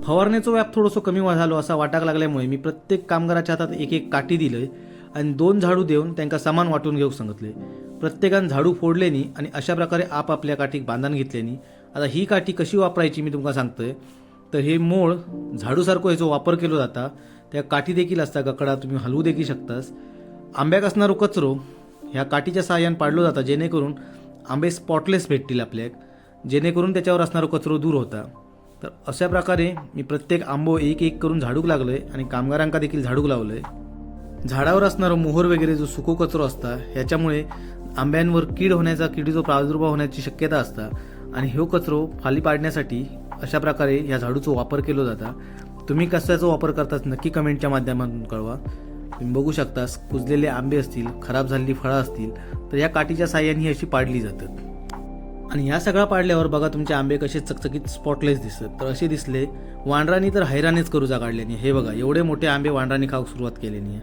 फवारण्याचं व्याप थोडंसं कमी झालो असा वाटाक लागल्यामुळे मी प्रत्येक कामगाराच्या हातात एक एक काठी दिलंय आणि 2 झाडू देऊन त्यांना समान वाटून घेऊ सांगितले. प्रत्येकानं झाडू फोडलेनी आणि अशा प्रकारे आपापल्या काठीक बांधून घेतल्यानी. आता ही काठी कशी वापरायची मी तुमका सांगतोय. तर हे मूळ झाडूसारखं ह्याचा वापर केला जाता. त्या काठी देखील असता गकडा, तुम्ही हलवू देखील शकतास. आंब्याक असणारो कचरो ह्या काठीच्या सहाय्याने पाडलो जाता, जेणेकरून आंबे स्पॉटलेस भेटतील आपल्याक, जेणेकरून त्याच्यावर असणारो कचरो दूर होता. तर अशा प्रकारे मी प्रत्येक आंबो एक एक करून झाडूक लागलोय आणि कामगारांका देखील झाडूक लावलंय. झाडावर असणारो मोहर वगैरे जो सुको कचरो असता ह्याच्यामुळे आंब्यांवर किडीचा प्रादुर्भाव होण्याची शक्यता असता आणि ह्यो कचरो फाली पाडण्यासाठी अशा प्रकारे ह्या झाडूचा वापर केला जाता. तुम्ही कशाचा वापर करतात नक्की कमेंटच्या माध्यमातून कळवा. तुम्ही बघू शकतास कुजलेले आंबे असतील, खराब झालेली फळं असतील तर या काठीच्या साह्याने ही अशी पाडली जातात. आणि ह्या सगळा पाडल्यावर बघा तुमचे आंबे कसे चकचकीत स्पॉटलेस दिसतात. तर असे दिसले. वांडरांनी तर हैराणीच करूचा काढल्याने. हे बघा एवढे मोठे आंबे वांडरांनी खाऊक सुरुवात केल्याने.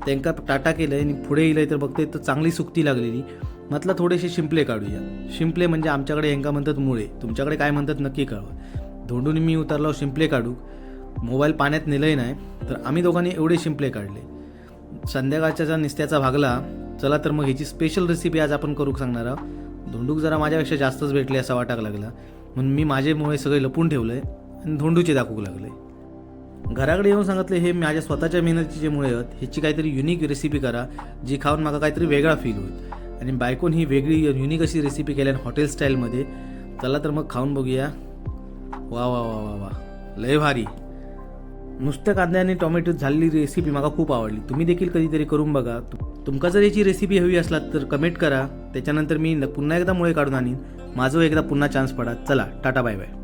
त्यांका टाटा केलंय आणि पुढे येईल तर बघते तर चांगली सुकती लागलेली. म्हटलं थोडेसे शिंपले काढूया. शिंपले म्हणजे आमच्याकडे ह्यांका म्हणतात मुळे, तुमच्याकडे काय म्हणतात नक्की कळवा. धोंडून मी उतरलो शिंपले काढू. मोबाईल पाण्यात नेलंय नाही तर आम्ही दोघांनी एवढे शिंपले काढले. संध्याकाळच्या निस्त्याचा भागला. चला तर मग ह्याची स्पेशल रेसिपी आज आपण करू सांगणार आहोत. धोंडूक जरा माझ्यापेक्षा जास्तच भेटले असा वाटायला लागला म्हणून मी माझे मुळे सगळे लपून ठेवलंय आणि धोंडूचे दाखवूक लागले. घराकडे येऊन सांगितले हे माझ्या स्वतःच्या मेहनतीचे मुळे आहेत, ह्याची काहीतरी युनिक रेसिपी करा जी खाऊन मला काहीतरी वेगळा फील होईल. आणि बायकोन ही वेगळी युनिक अशी रेसिपी केल्या हॉटेल स्टाईलमध्ये. चला तर मग खाऊन बघूया. वा वा वा वा वा, लय भारी. नुसत्या कांद्या आणि टोमॅटो झालेली रेसिपी मला खूप आवडली. तुम्ही देखील कधीतरी करून बघा. तुमका जर याची रेसिपी हवी असलात तर कमेंट करा. त्याच्यानंतर मी पुन्हा एकदा मुळे काढून आणीन. माझं एकदा पुन्हा चान्स पडा. चला टाटा बाय बाय.